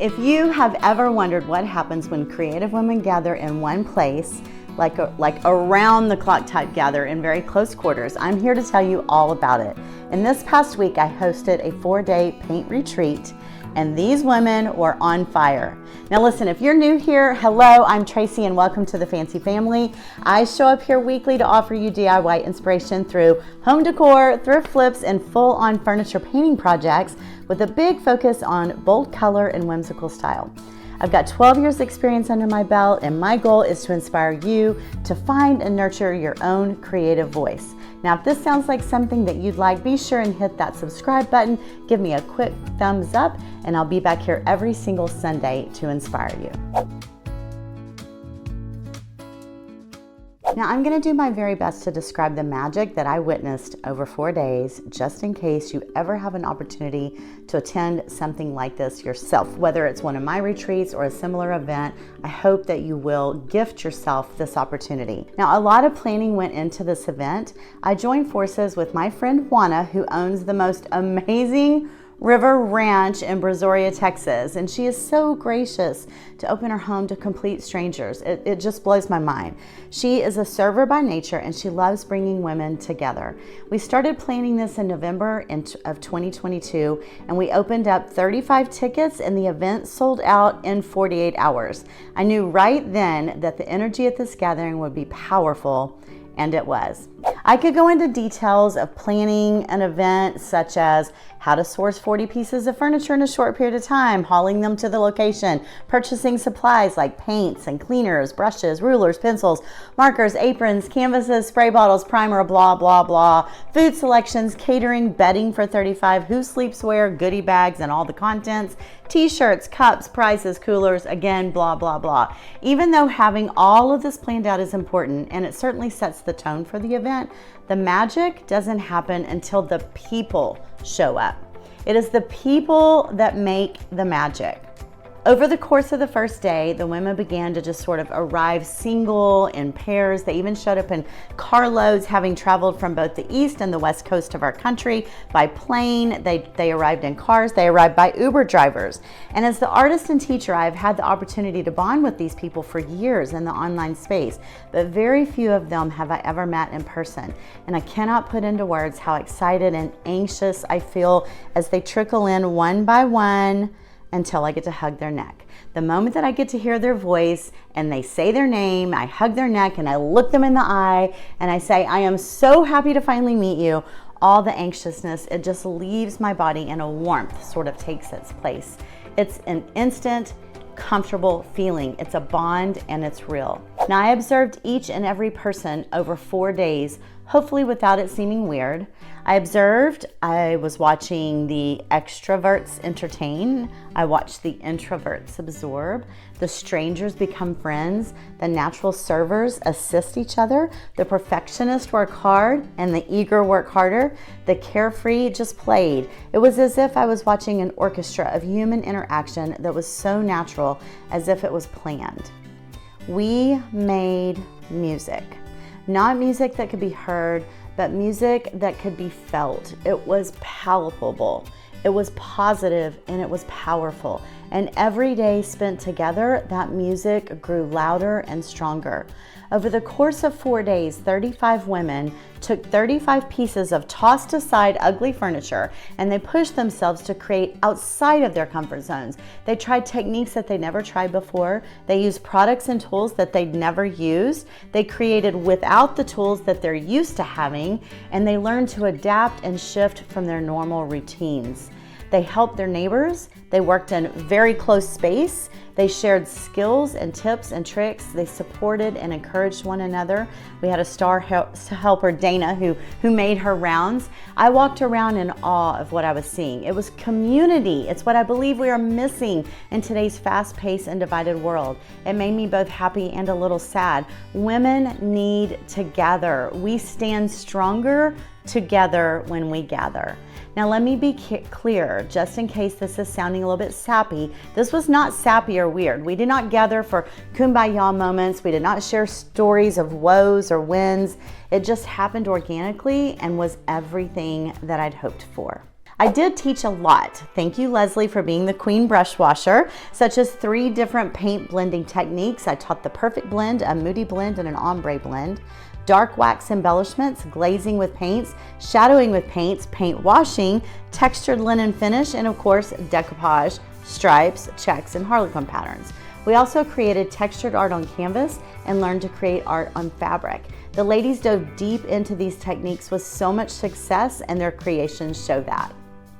If you have ever wondered what happens when creative women gather in one place, like around the clock type gather in very close quarters, I'm here to tell you all about it. In this past week, I hosted a 4-day paint retreat, and these women were on fire. Now listen, if you're new here, hello, I'm Tracey and welcome to the Fancy Family. I show up here weekly to offer you DIY inspiration through home decor, thrift flips, and full-on furniture painting projects with a big focus on bold color and whimsical style. I've got 12 years experience under my belt, and my goal is to inspire you to find and nurture your own creative voice. Now, if this sounds like something that you'd like, be sure and hit that subscribe button, give me a quick thumbs up, and I'll be back here every single Sunday to inspire you. Now, I'm going to do my very best to describe the magic that I witnessed over 4 days, just in case you ever have an opportunity to attend something like this yourself. Whether it's one of my retreats or a similar event, I hope that you will gift yourself this opportunity. Now, a lot of planning went into this event. I joined forces with my friend Juana, who owns the most amazing River Ranch in Brazoria, Texas, and she is so gracious to open her home to complete strangers. It just blows my mind. She is a server by nature, and she loves bringing women together. We started planning this in November of 2022, and we opened up 35 tickets, and the event sold out in 48 hours. I knew right then that the energy at this gathering would be powerful, and it was. I could go into details of planning an event such as how to source 40 pieces of furniture in a short period of time, hauling them to the location, purchasing supplies like paints and cleaners, brushes, rulers, pencils, markers, aprons, canvases, spray bottles, primer, blah, blah, blah, food selections, catering, bedding for 35, who sleeps where, goodie bags and all the contents, t-shirts, cups, prizes, coolers, again, blah, blah, blah. Even though having all of this planned out is important, and it certainly sets the tone for the event, the magic doesn't happen until the people show up. It is the people that make the magic. Over the course of the first day, the women began to just sort of arrive single, in pairs. They even showed up in carloads, having traveled from both the east and the west coast of our country by plane. They arrived in cars. They arrived by Uber drivers. And as the artist and teacher, I've had the opportunity to bond with these people for years in the online space, but very few of them have I ever met in person. And I cannot put into words how excited and anxious I feel as they trickle in one by one, until I get to hug their neck. The moment that I get to hear their voice and they say their name, I hug their neck and I look them in the eye and I say, I am so happy to finally meet you. All the anxiousness, it just leaves my body and a warmth sort of takes its place. It's an instant, comfortable feeling. It's a bond and it's real. Now, I observed each and every person over 4 days, hopefully without it seeming weird. I was watching the extroverts entertain. I watched the introverts absorb. The strangers become friends. The natural servers assist each other. The perfectionists work hard and the eager work harder. The carefree just played. It was as if I was watching an orchestra of human interaction that was so natural, as if it was planned. We made music. Not music that could be heard, but music that could be felt. It was palpable, it was positive, and it was powerful. And every day spent together, that music grew louder and stronger. Over the course of 4 days, 35 women took 35 pieces of tossed aside ugly furniture and they pushed themselves to create outside of their comfort zones. They tried techniques that they never tried before. They used products and tools that they'd never used. They created without the tools that they're used to having, and they learned to adapt and shift from their normal routines. They helped their neighbors. They worked in very close space. They shared skills and tips and tricks. They supported and encouraged one another. We had a star helper, Dana, who made her rounds. I walked around in awe of what I was seeing. It was community. It's what I believe we are missing in today's fast-paced and divided world. It made me both happy and a little sad. Women need to gather. We stand stronger together when we gather. Now let me be clear, just in case this is sounding a little bit sappy, this was not sappy or weird. We did not gather for kumbaya moments. We did not share stories of woes or wins. It just happened organically and was everything that I'd hoped for. I did teach a lot. Thank you, Leslie, for being the queen brush washer, such as 3 different paint blending techniques. I taught the perfect blend, a moody blend, and an ombre blend. Dark wax embellishments, glazing with paints, shadowing with paints, paint washing, textured linen finish, and of course, decoupage, stripes, checks, and harlequin patterns. We also created textured art on canvas and learned to create art on fabric. The ladies dove deep into these techniques with so much success, and their creations show that.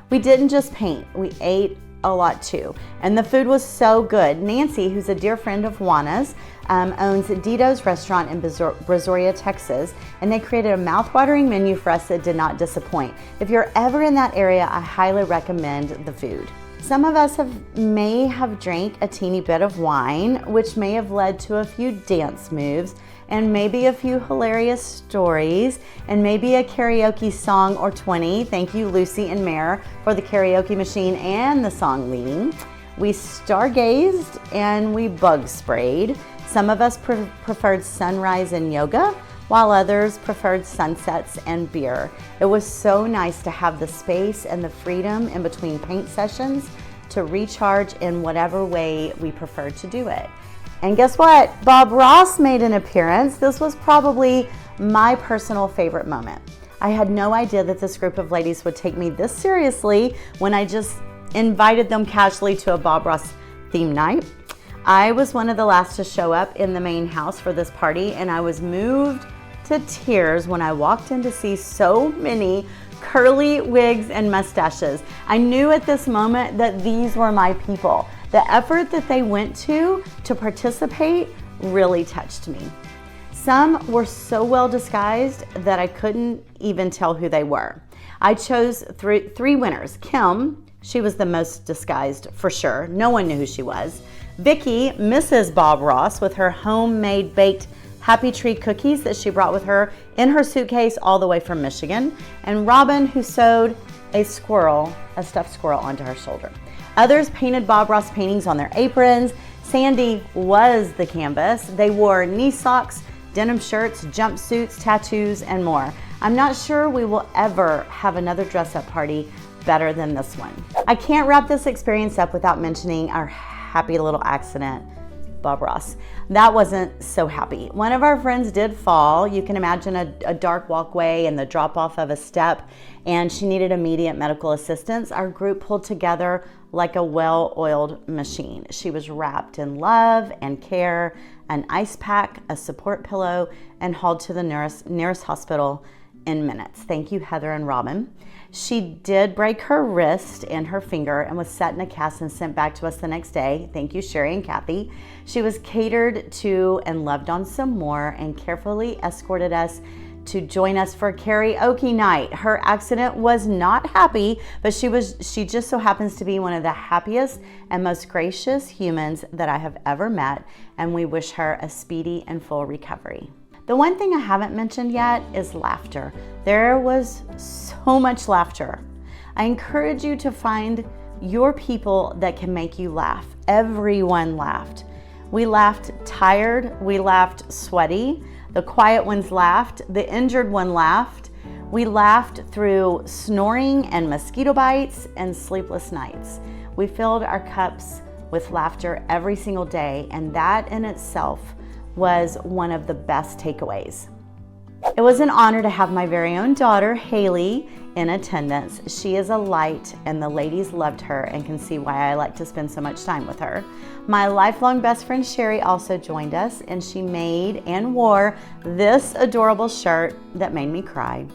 We didn't just paint, we ate a lot too, and the food was so good. Nancy, who's a dear friend of Juana's, owns Dito's restaurant in Brazoria, Texas, and they created a mouth-watering menu for us that did not disappoint. If you're ever in that area, I highly recommend the food. Some of us may have drank a teeny bit of wine, which may have led to a few dance moves, and maybe a few hilarious stories, and maybe a karaoke song or 20. Thank you, Lucy and Mare, for the karaoke machine and the song leading. We stargazed and we bug sprayed. Some of us preferred sunrise and yoga, while others preferred sunsets and beer. It was so nice to have the space and the freedom in between paint sessions to recharge in whatever way we preferred to do it. And guess what? Bob Ross made an appearance. This was probably my personal favorite moment. I had no idea that this group of ladies would take me this seriously when I just invited them casually to a Bob Ross theme night. I was one of the last to show up in the main house for this party, and I was moved to tears when I walked in to see so many curly wigs and mustaches. I knew at this moment that these were my people. The effort that they went to participate really touched me. Some were so well disguised that I couldn't even tell who they were. I chose three winners. Kim, she was the most disguised for sure. No one knew who she was. Vicky, Mrs. Bob Ross, with her homemade baked Happy Tree cookies that she brought with her in her suitcase all the way from Michigan. And Robin, who sewed a stuffed squirrel onto her shoulder. Others painted Bob Ross paintings on their aprons. Sandy was the canvas. They wore knee socks, denim shirts, jumpsuits, tattoos, and more. I'm not sure we will ever have another dress-up party better than this one. I can't wrap this experience up without mentioning our happy little accident, Bob Ross. That wasn't so happy. One of our friends did fall. You can imagine a dark walkway and the drop off of a step, and she needed immediate medical assistance. Our group pulled together like a well-oiled machine. She was wrapped in love and care, an ice pack, a support pillow, and hauled to the nearest hospital in minutes. Thank you, Heather and Robin. She did break her wrist and her finger and was set in a cast and sent back to us the next day. Thank you, Sherry and Kathy. She was catered to and loved on some more and carefully escorted us to join us for karaoke night. Her accident was not happy, but she just so happens to be one of the happiest and most gracious humans that I have ever met, and we wish her a speedy and full recovery. The one thing I haven't mentioned yet is laughter. There was so much laughter. I encourage you to find your people that can make you laugh. Everyone laughed. We laughed tired, we laughed sweaty, the quiet ones laughed, the injured one laughed. We laughed through snoring and mosquito bites and sleepless nights. We filled our cups with laughter every single day, and that in itself was one of the best takeaways. It was an honor to have my very own daughter, Haley, in attendance. She is a light, and the ladies loved her and can see why I like to spend so much time with her. My lifelong best friend, Sherry, also joined us, and she made and wore this adorable shirt that made me cry.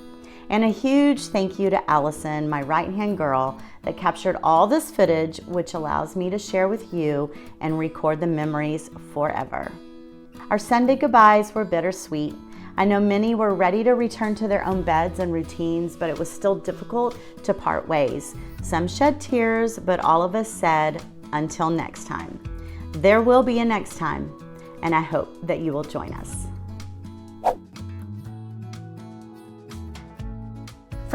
And a huge thank you to Allison, my right-hand girl, that captured all this footage, which allows me to share with you and record the memories forever. Our Sunday goodbyes were bittersweet. I know many were ready to return to their own beds and routines, but it was still difficult to part ways. Some shed tears, but all of us said, until next time. There will be a next time, and I hope that you will join us.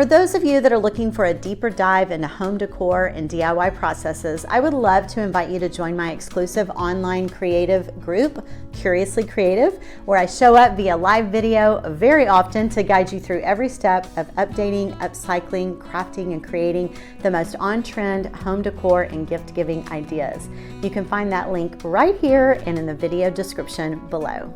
For those of you that are looking for a deeper dive into home decor and DIY processes, I would love to invite you to join my exclusive online creative group, Curiously Creative, where I show up via live video very often to guide you through every step of updating, upcycling, crafting, and creating the most on-trend home decor and gift-giving ideas. You can find that link right here and in the video description below.